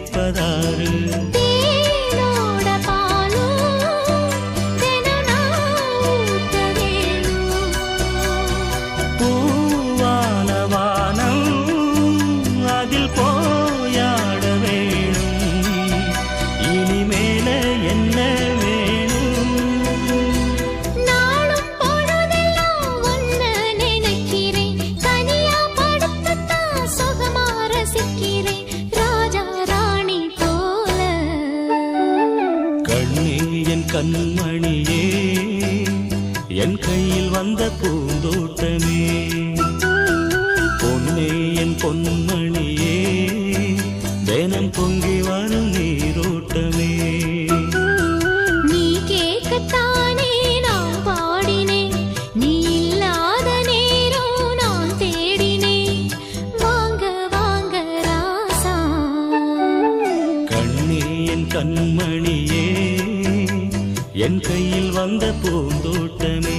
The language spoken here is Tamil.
கேட்பதாறு கண்மணியே என் கையில் வந்த பூந்தோட்டமே பொன்னே என் பொன்மணியே தினம் பொங்கி வரும் நீரோட்டமே நீ கேட்கத்தானே நான் பாடினேன் நீ இல்லாத நேரம் நான் தேடினேன் வாங்க வாங்க ராசா கண்ணே என் கண்மணியே என் கையில் வந்த பூந்தோட்டமே